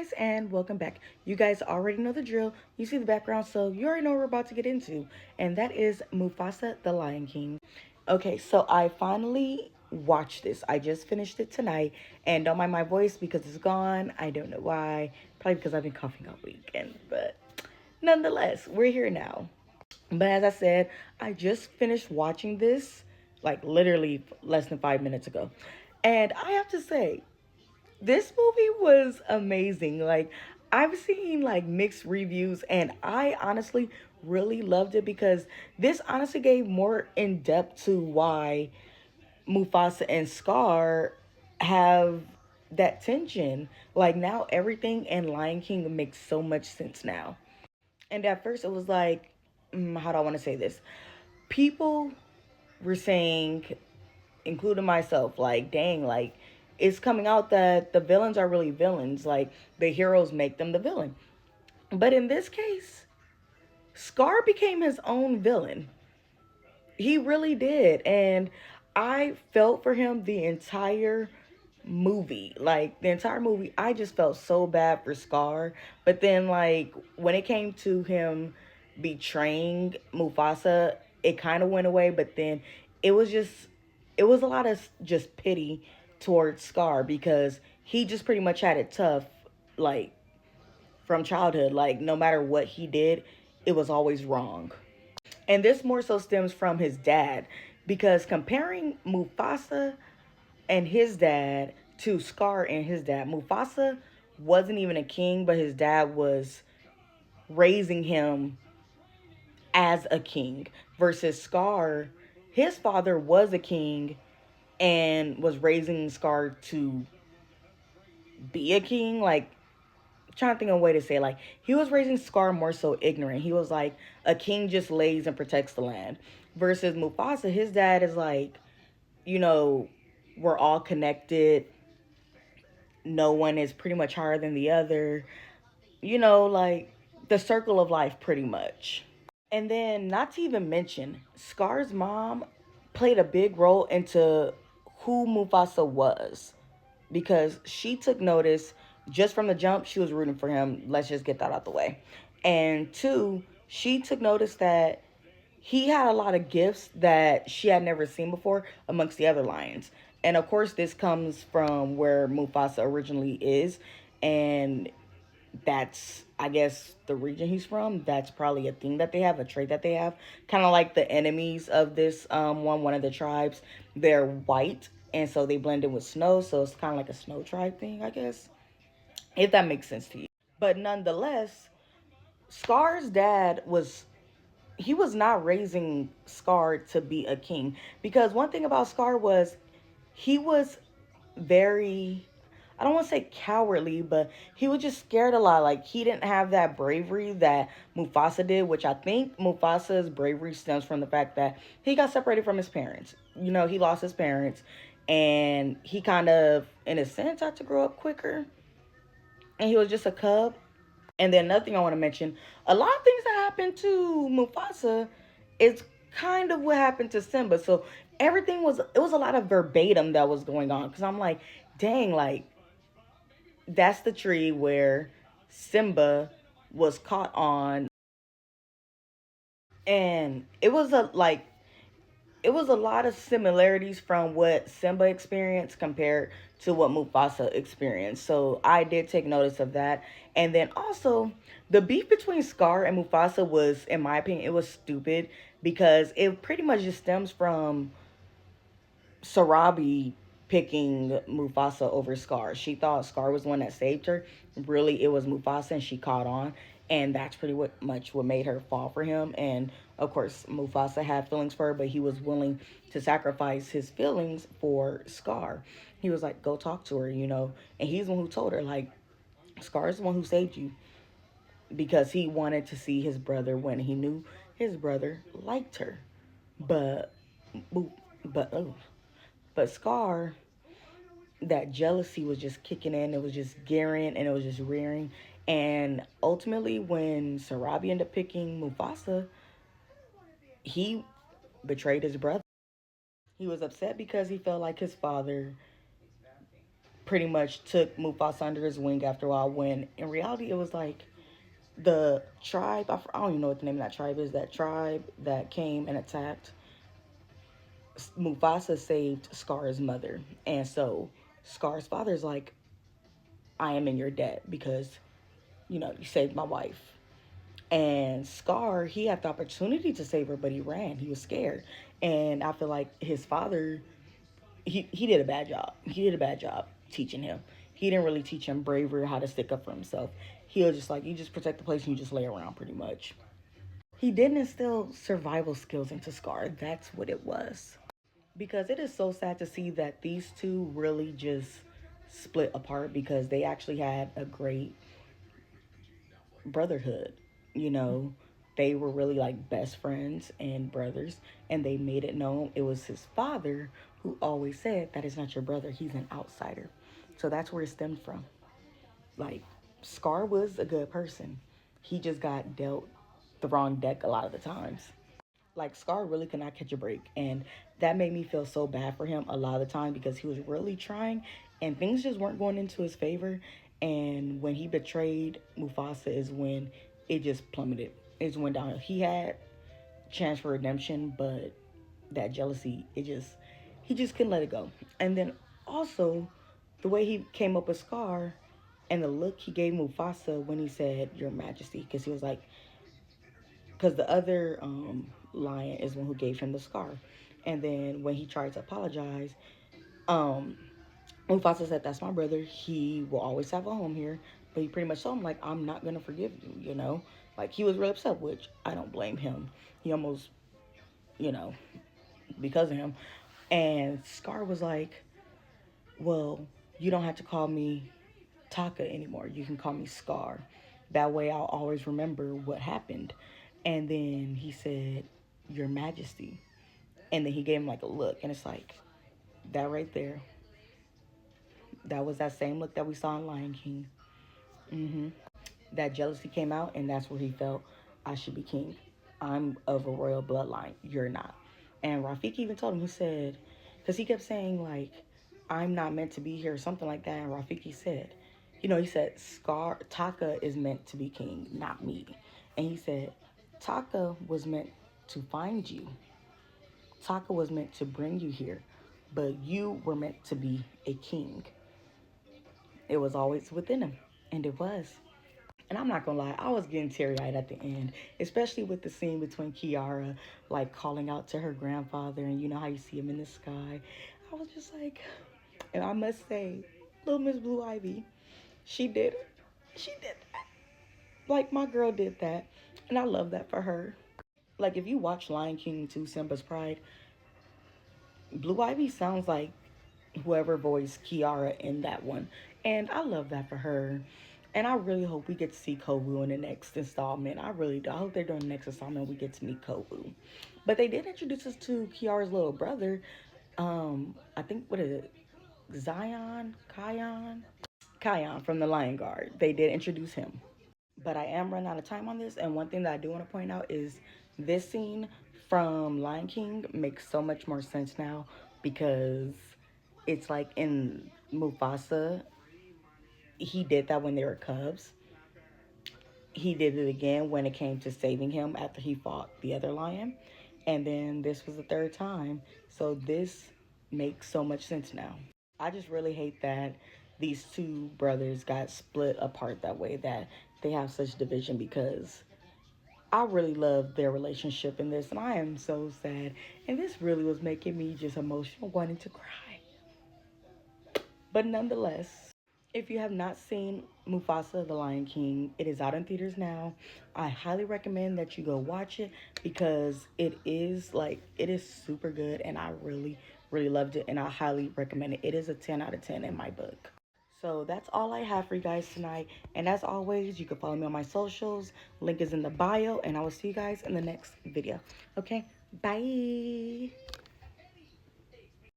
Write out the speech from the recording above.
guys, and welcome back. You guys already know the drill. You see the background, so you already know what we're about to get into, and that is Mufasa the Lion King. Okay, so I finally watched this. I just finished it tonight, and don't mind my voice because it's gone. I don't know why. Probably because I've been coughing all weekend, but nonetheless, we're here now. But as I said, I just finished watching this like literally less than 5 minutes ago. And I have to say, this movie was amazing. Like, I've seen like mixed reviews, and I honestly really loved it because this honestly gave more in depth to why Mufasa and Scar have that tension. Like, now everything in Lion King makes so much sense now. And at first, it was like, how do I want to say this? People were saying, including myself, like, dang, like, it's coming out that the villains are really villains. Like, the heroes make them the villain. But in this case, Scar became his own villain. He really did. And I felt for him the entire movie. Like, the entire movie, I just felt so bad for Scar. But then, like, when it came to him betraying Mufasa, it kind of went away. But then it was just, it was a lot of just pity towards Scar because he just pretty much had it tough, like, from childhood. Like, no matter what he did, it was always wrong. And this more so stems from his dad because comparing Mufasa and his dad to Scar and his dad, Mufasa wasn't even a king, but his dad was raising him as a king versus Scar. His father was a king and was raising Scar to be a king. Like, trying to think of a way to say it. Like, he was raising Scar more so ignorant. He was like, a king just lays and protects the land. Versus Mufasa, his dad is like, you know, we're all connected. No one is pretty much higher than the other. Like the circle of life, pretty much. And then, not to even mention, Scar's mom played a big role into who Mufasa was because she took notice just from the jump. She was rooting for him. Let's just get that out the way. And two, she took notice that he had a lot of gifts that she had never seen before amongst the other lions. And of course, this comes from where Mufasa originally is. And that's, I guess, the region he's from. That's probably a thing that they have, a trait that they have. Kind of like the enemies of this one of the tribes. They're white, and so they blend in with snow. So it's kind of like a snow tribe thing, I guess, if that makes sense to you. But nonetheless, Scar's dad was he was not raising Scar to be a king because one thing about Scar was he was very, I don't want to say cowardly, but he was just scared a lot. Like, he didn't have that bravery that Mufasa did, which I think Mufasa's bravery stems from the fact that he got separated from his parents. He lost his parents and he kind of, in a sense, had to grow up quicker. And he was just a cub. And then another thing I want to mention, a lot of things that happened to Mufasa is kind of what happened to Simba. So it was a lot of verbatim that was going on. Because I'm like, dang, like, that's the tree where Simba was caught on. And it was a lot of similarities from what Simba experienced compared to what Mufasa experienced. So I did take notice of that. And then also, the beef between Scar and Mufasa was, in my opinion, it was stupid because it pretty much just stems from Sarabi picking Mufasa over Scar. She thought Scar was the one that saved her. Really, it was Mufasa, and she caught on. And that's pretty much what made her fall for him. And of course, Mufasa had feelings for her, but he was willing to sacrifice his feelings for Scar. He was like, go talk to her. And he's the one who told her, like, Scar's the one who saved you because he wanted to see his brother when he knew his brother liked her. But, but, oh, but Scar, that jealousy was just kicking in. It was just gearing and it was just rearing. And ultimately, when Sarabi ended up picking Mufasa, he betrayed his brother. He was upset because he felt like his father pretty much took Mufasa under his wing after a while, when in reality it was like the tribe, I don't even know what the name of that tribe is, that tribe that came and attacked Mufasa, saved Scar's mother. And so Scar's father's like, I am in your debt because, you saved my wife. And Scar, he had the opportunity to save her, but he ran. He was scared. And I feel like his father, he did a bad job. He did a bad job teaching him. He didn't really teach him bravery, how to stick up for himself. He was just like, you just protect the place and you just lay around pretty much. He didn't instill survival skills into Scar. That's what it was. Because it is so sad to see that these two really just split apart, because they actually had a great brotherhood. You know, they were really like best friends and brothers, and they made it known it was his father who always said, that is not your brother, he's an outsider. So that's where it stemmed from. Like, Scar was a good person. He just got dealt the wrong deck a lot of the times. Like, Scar really could not catch a break, and that made me feel so bad for him a lot of the time, because he was really trying and things just weren't going into his favor. And when he betrayed Mufasa is when it just plummeted. It just went down. He had chance for redemption, but that jealousy, he just couldn't let it go. And then also the way he came up with Scar, and the look he gave Mufasa when he said your majesty, because he was like, because the other lion is the one who gave him the scar. And then when he tried to apologize, um, Mufasa said, that's my brother. He will always have a home here. But he pretty much told him, like, I'm not going to forgive you. Like, he was real upset, which I don't blame him. He almost, you know, because of him. And Scar was like, well, you don't have to call me Taka anymore. You can call me Scar. That way I'll always remember what happened. And then he said, your majesty. And then he gave him like a look. And it's like, that right there, that was that same look that we saw in Lion King. hmm That jealousy came out, and that's where he felt, I should be king. I'm of a royal bloodline. You're not. And Rafiki even told him, he said, because he kept saying, like, I'm not meant to be here, or something like that. And Rafiki said, he said, Taka is meant to be king, not me. And he said, Taka was meant to find you. Taka was meant to bring you here, but you were meant to be a king. It was always within him, and it was. And I'm not gonna lie, I was getting teary-eyed at the end, especially with the scene between Kiara, like calling out to her grandfather, and you know how you see him in the sky. I was just like, and I must say, little Miss Blue Ivy, she did it. She did that. Like, my girl did that, and I love that for her. Like, if you watch Lion King 2, Simba's Pride, Blue Ivy sounds like whoever voiced Kiara in that one. And I love that for her. And I really hope we get to see Kovu in the next installment. I really do. I hope they're doing the next installment. We get to meet Kovu. But they did introduce us to Kiara's little brother. I think, what is it? Kion from the Lion Guard. They did introduce him. But I am running out of time on this. And one thing that I do want to point out is this scene from Lion King makes so much more sense now, because it's like in Mufasa, he did that when they were cubs. He did it again when it came to saving him after he fought the other lion. And then this was the third time. So this makes so much sense now. I just really hate that these two brothers got split apart that way, that they have such division, because I really love their relationship in this, and I am so sad. And this really was making me just emotional, wanting to cry. But nonetheless, if you have not seen Mufasa the Lion King, it is out in theaters now. I highly recommend that you go watch it, because it is super good, and I really, really loved it, and I highly recommend it. It is a 10 out of 10 in my book. So that's all I have for you guys tonight. And as always, you can follow me on my socials. Link is in the bio, and I will see you guys in the next video. Okay, bye.